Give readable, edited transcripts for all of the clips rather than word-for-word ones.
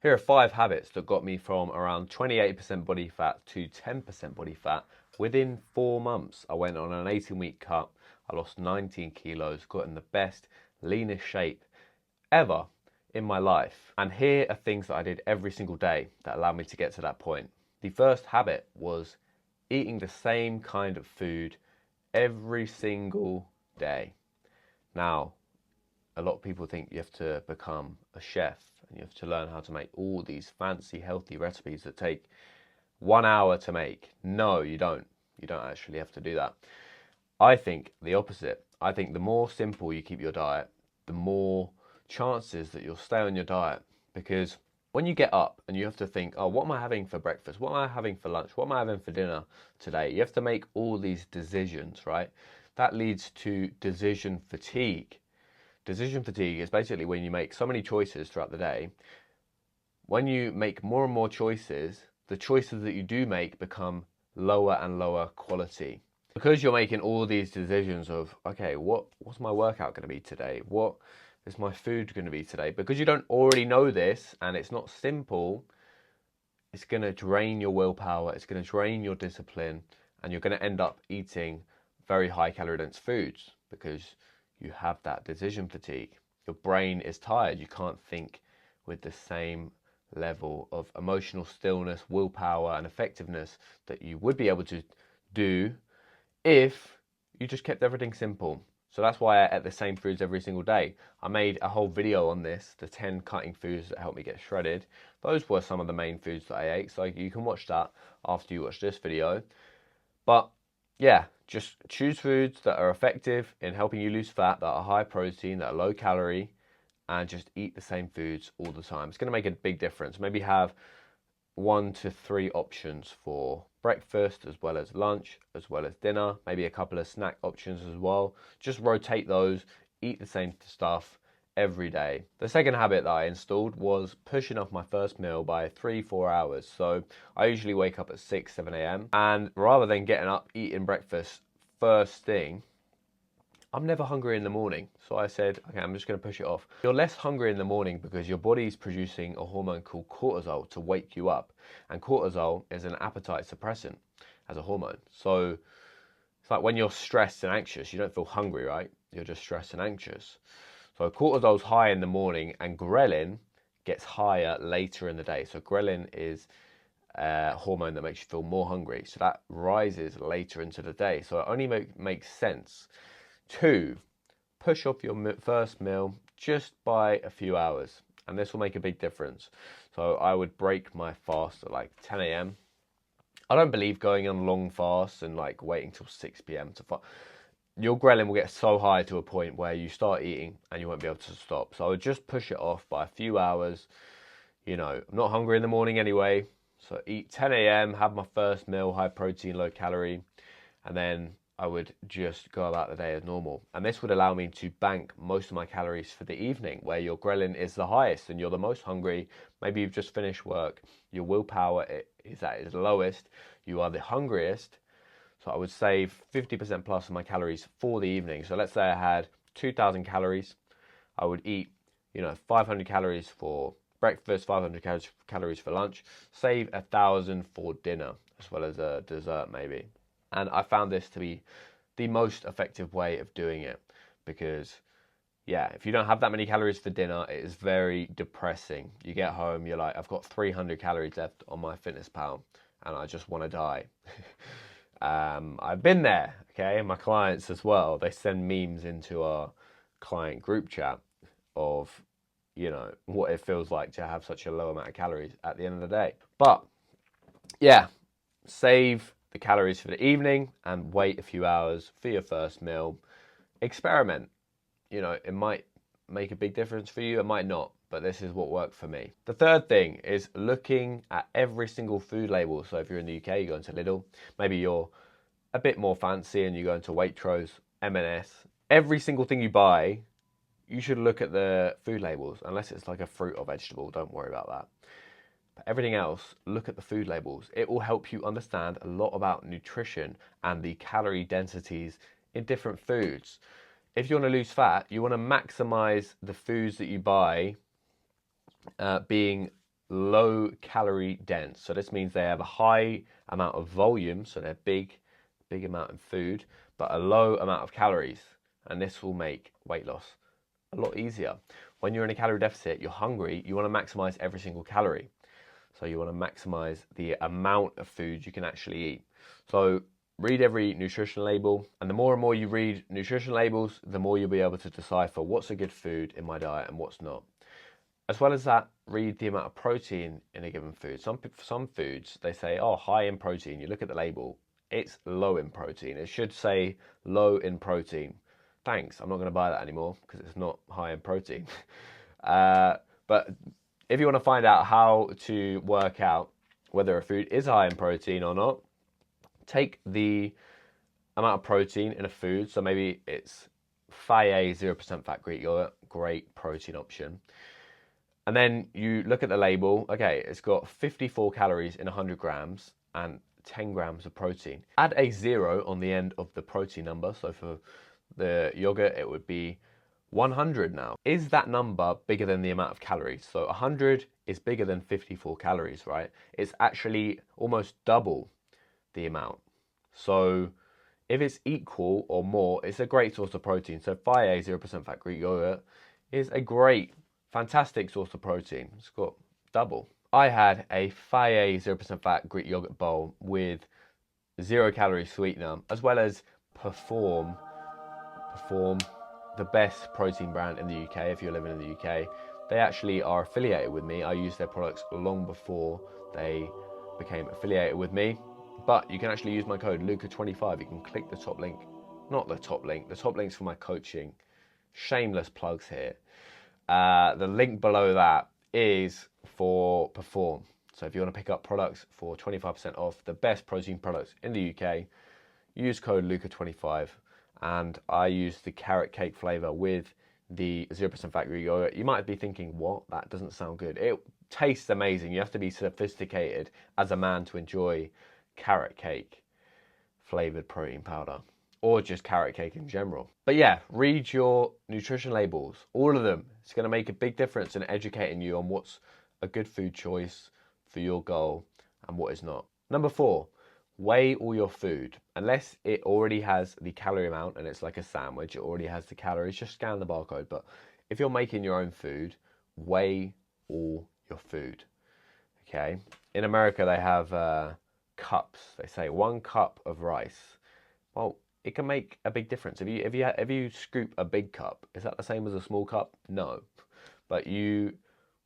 Here are 5 habits that got me from around 28% body fat to 10% body fat within 4 months. I went on an 18-week cut. I lost 19 kilos, got in the best, leanest shape ever in my life. And here are things that I did every single day that allowed me to get to that point. The first habit was eating the same kind of food every single day. Now, a lot of people think you have to become a chef and you have to learn how to make all these fancy, healthy recipes that take 1 hour to make. No, you don't. You don't actually have to do that. I think the opposite. I think the more simple you keep your diet, the more chances that you'll stay on your diet. Because when you get up and you have to think, oh, what am I having for breakfast? What am I having for lunch? What am I having for dinner today? You have to make all these decisions, right? That leads to decision fatigue. Decision fatigue is basically when you make so many choices throughout the day. When you make more and more choices, the choices that you do make become lower and lower quality. Because you're making all these decisions of, okay, what's my workout going to be today? What is my food going to be today? Because you don't already know this and it's not simple, it's going to drain your willpower, it's going to drain your discipline, and you're going to end up eating very high calorie dense foods because you have that decision fatigue. Your brain is tired. You can't think with the same level of emotional stillness, willpower, and effectiveness that you would be able to do if you just kept everything simple. So that's why I ate the same foods every single day. I made a whole video on this, the 10 cutting foods that helped me get shredded. Those were some of the main foods that I ate, so you can watch that after you watch this video. But yeah, just choose foods that are effective in helping you lose fat, that are high protein, that are low calorie, and just eat the same foods all the time. It's going to make a big difference. Maybe have 1 to 3 options for breakfast as well as lunch as well as dinner, maybe a couple of snack options as well. Just rotate those, eat the same stuff every day. The second habit that I installed was pushing off my first meal by 3-4 hours. So I usually wake up at 6-7 a.m. and rather than getting up eating breakfast first thing, I'm never hungry in the morning. So I said, okay, I'm just going to push it off. You're less hungry in the morning because your body's producing a hormone called cortisol to wake you up. And cortisol is an appetite suppressant as a hormone. So it's like when you're stressed and anxious, you don't feel hungry, right? You're just stressed and anxious. So cortisol's high in the morning and ghrelin gets higher later in the day. So ghrelin is a hormone that makes you feel more hungry. So that rises later into the day. So it only makes sense to push off your first meal just by a few hours, and this will make a big difference. So I would break my fast at like 10 a.m. I don't believe going on long fasts and like waiting till 6 p.m. to fast. Your ghrelin will get so high to a point where you start eating and you won't be able to stop. So I would just push it off by a few hours. You know, I'm not hungry in the morning anyway. So eat 10 a.m., have my first meal, high protein, low calorie, and then I would just go about the day as normal. And this would allow me to bank most of my calories for the evening, where your ghrelin is the highest and you're the most hungry. Maybe you've just finished work, your willpower is at its lowest, you are the hungriest. So I would save 50% plus of my calories for the evening. So let's say I had 2,000 calories. I would eat, 500 calories for breakfast, 500 calories for lunch, save 1,000 for dinner, as well as a dessert maybe. And I found this to be the most effective way of doing it because, yeah, if you don't have that many calories for dinner, it is very depressing. You get home, you're like, I've got 300 calories left on my Fitness Pal and I just want to die. I've been there, okay? And my clients as well, they send memes into our client group chat of, what it feels like to have such a low amount of calories at the end of the day. But, yeah, save the calories for the evening and wait a few hours for your first meal. Experiment. It might make a big difference for you, it might not, but this is what worked for me. The third thing is looking at every single food label. So if you're in the UK, you go into Lidl, maybe you're a bit more fancy and you go into Waitrose, M&S. Every single thing you buy, you should look at the food labels, unless it's like a fruit or vegetable, don't worry about that. But everything else, look at the food labels. It will help you understand a lot about nutrition and the calorie densities in different foods. If you want to lose fat, you want to maximize the foods that you buy being low calorie dense. So this means they have a high amount of volume, so they're big amount of food, but a low amount of calories. And this will make weight loss a lot easier. When you're in a calorie deficit, you're hungry, you want to maximize every single calorie. So you want to maximize the amount of food you can actually eat. So read every nutrition label, and the more and more you read nutrition labels, the more you'll be able to decipher what's a good food in my diet and what's not. As well as that, read the amount of protein in a given food. Some foods, they say, oh, high in protein. You look at the label, it's low in protein. It should say low in protein. Thanks, I'm not going to buy that anymore because it's not high in protein. But if you want to find out how to work out whether a food is high in protein or not, take the amount of protein in a food. So maybe it's Faye 0% fat Greek yogurt, great protein option. And then you look at the label, okay, it's got 54 calories in 100 grams and 10 grams of protein. Add a 0 on the end of the protein number. So for the yogurt, it would be 100 now. Is that number bigger than the amount of calories? So 100 is bigger than 54 calories, right? It's actually almost double the amount. So if it's equal or more, it's a great source of protein. So Faye 0% fat Greek yogurt is a great, fantastic source of protein. It's got double. I had a Faye 0% fat Greek yogurt bowl with 0 calorie sweetener, as well as Perform, the best protein brand in the UK. If you're living in the UK, they actually are affiliated with me. I used their products long before they became affiliated with me. But you can actually use my code Luca25. You can click the top link, not the top link. The top link's for my coaching. Shameless plugs here. The link below that is for Perform. So if you want to pick up products for 25% off, the best protein products in the UK, use code Luca25. And I use the carrot cake flavor with the 0% fat Greek yogurt. You might be thinking, what? That doesn't sound good. It tastes amazing. You have to be sophisticated as a man to enjoy carrot cake flavored protein powder, or just carrot cake in general. But yeah, read your nutrition labels, all of them. It's going to make a big difference in educating you on what's a good food choice for your goal and what is not. Number 4, weigh all your food. Unless it already has the calorie amount and it's like a sandwich, it already has the calories, just scan the barcode. But if you're making your own food, weigh all your food. Okay. In America, they have cups. They say 1 cup of rice. Well, it can make a big difference. If you scoop a big cup, is that the same as a small cup? No. But you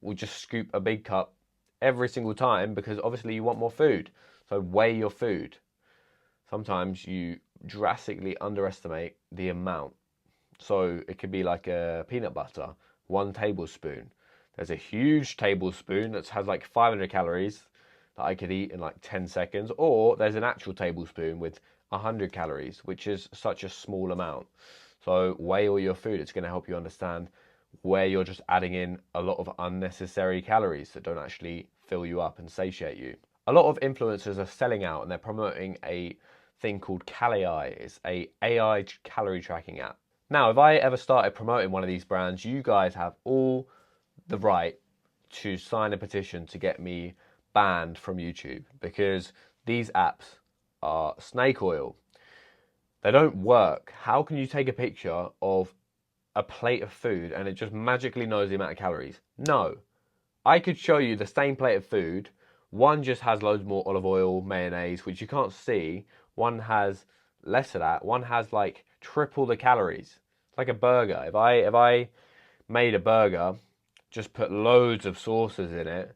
will just scoop a big cup every single time because obviously you want more food. So weigh your food. Sometimes you drastically underestimate the amount. So it could be like a peanut butter, 1 tablespoon. There's a huge tablespoon that has like 500 calories that I could eat in like 10 seconds. Or there's an actual tablespoon with 100 calories, which is such a small amount. So weigh all your food. It's going to help you understand where you're just adding in a lot of unnecessary calories that don't actually fill you up and satiate you. A lot of influencers are selling out and they're promoting a thing called Cali. It's a AI calorie tracking app. Now, if I ever started promoting one of these brands, you guys have all the right to sign a petition to get me banned from YouTube because these apps are snake oil. They don't work. How can you take a picture of a plate of food and it just magically knows the amount of calories? No. I could show you the same plate of food. One just has loads more olive oil, mayonnaise, which you can't see. One has less of that. One has like triple the calories. It's like a burger. If I made a burger, just put loads of sauces in it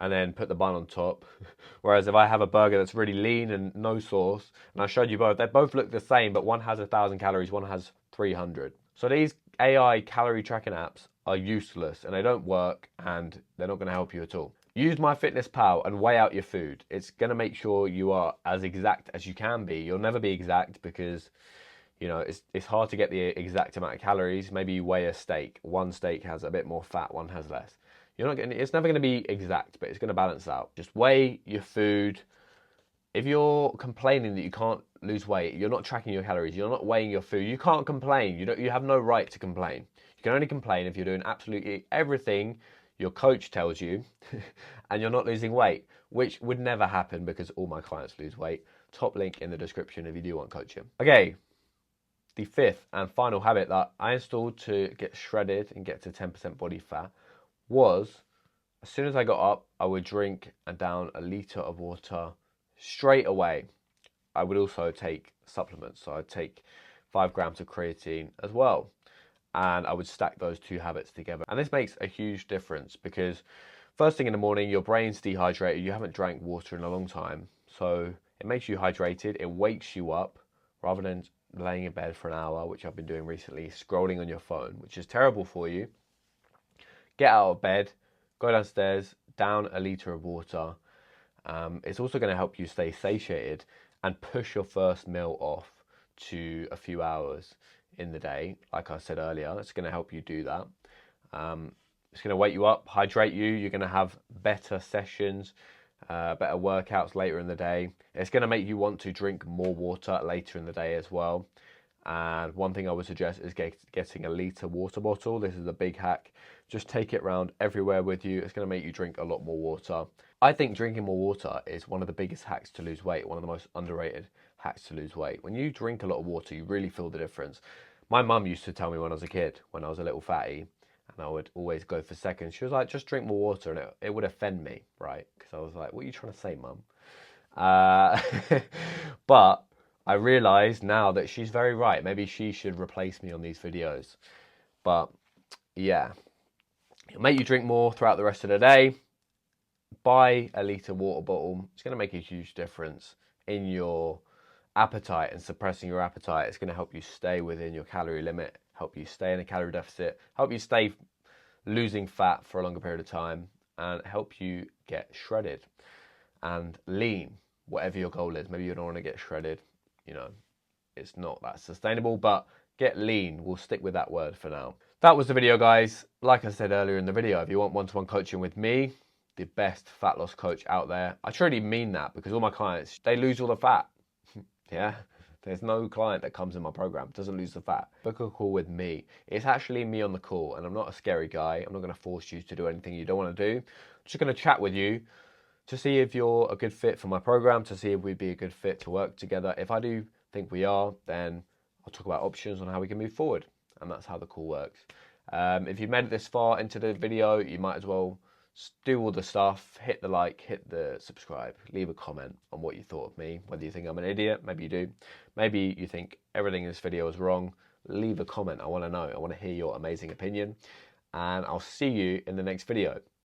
and then put the bun on top. Whereas if I have a burger that's really lean and no sauce, and I showed you both, they both look the same, but one has 1,000 calories, one has 300. So these AI calorie tracking apps are useless and they don't work and they're not going to help you at all. Use MyFitnessPal and weigh out your food. It's going to make sure you are as exact as you can be. You'll never be exact because, you know, it's hard to get the exact amount of calories. Maybe you weigh a steak. One steak has a bit more fat, one has less. It's never going to be exact, but it's going to balance out. Just weigh your food. If you're complaining that you can't lose weight, you're not tracking your calories, you're not weighing your food, you can't complain. You have no right to complain. You can only complain if you're doing absolutely everything your coach tells you and you're not losing weight, which would never happen because all my clients lose weight. Top link in the description if you do want coaching. Okay, the fifth and final habit that I installed to get shredded and get to 10% body fat was, as soon as I got up, I would drink down a litre of water straight away. I would also take supplements, so I'd take 5 grams of creatine as well. And I would stack those two habits together. And this makes a huge difference because first thing in the morning, your brain's dehydrated. You haven't drank water in a long time. So it makes you hydrated. It wakes you up rather than laying in bed for an hour, which I've been doing recently, scrolling on your phone, which is terrible for you. Get out of bed, go downstairs, down a litre of water. It's also going to help you stay satiated and push your first meal off to a few hours in the day. Like I said earlier, it's going to help you do that. It's going to wake you up, hydrate you. You're going to have better sessions, better workouts later in the day. It's going to make you want to drink more water later in the day as well. And one thing I would suggest is getting a litre water bottle. This is a big hack. Just take it around everywhere with you. It's going to make you drink a lot more water. I think drinking more water is one of the biggest hacks to lose weight, one of the most underrated hacks to lose weight. When you drink a lot of water, you really feel the difference. My mum used to tell me when I was a kid, when I was a little fatty, and I would always go for seconds. She was like, just drink more water, and it would offend me, right? Because I was like, what are you trying to say, mum? But I realised now that she's very right. Maybe she should replace me on these videos. But yeah, it'll make you drink more throughout the rest of the day. Buy a litre water bottle. It's going to make a huge difference in your appetite and suppressing your appetite. It's going to help you stay within your calorie limit, help you stay in a calorie deficit, help you stay losing fat for a longer period of time, and help you get shredded and lean, whatever your goal is. Maybe you don't want to get shredded, you know, it's not that sustainable, but get lean. We'll stick with that word for now. That was the video, guys. Like I said earlier in the video, if you want one-to-one coaching with me, the best fat loss coach out there, I truly mean that, because all my clients, they lose all the fat. Yeah, there's no client that comes in my program doesn't lose the fat. Book a call with me. It's actually me on the call, and I'm not a scary guy. I'm not going to force you to do anything you don't want to do. I'm just going to chat with you to see if you're a good fit for my program, to see if we'd be a good fit to work together. If I do think we are, then I'll talk about options on how we can move forward, and that's how the call works. If you've made it this far into the video, you might as well do all the stuff, hit the like, hit the subscribe, leave a comment on what you thought of me, whether you think I'm an idiot, maybe you do, maybe you think everything in this video is wrong. Leave a comment. I want to know. I want to hear your amazing opinion, and I'll see you in the next video.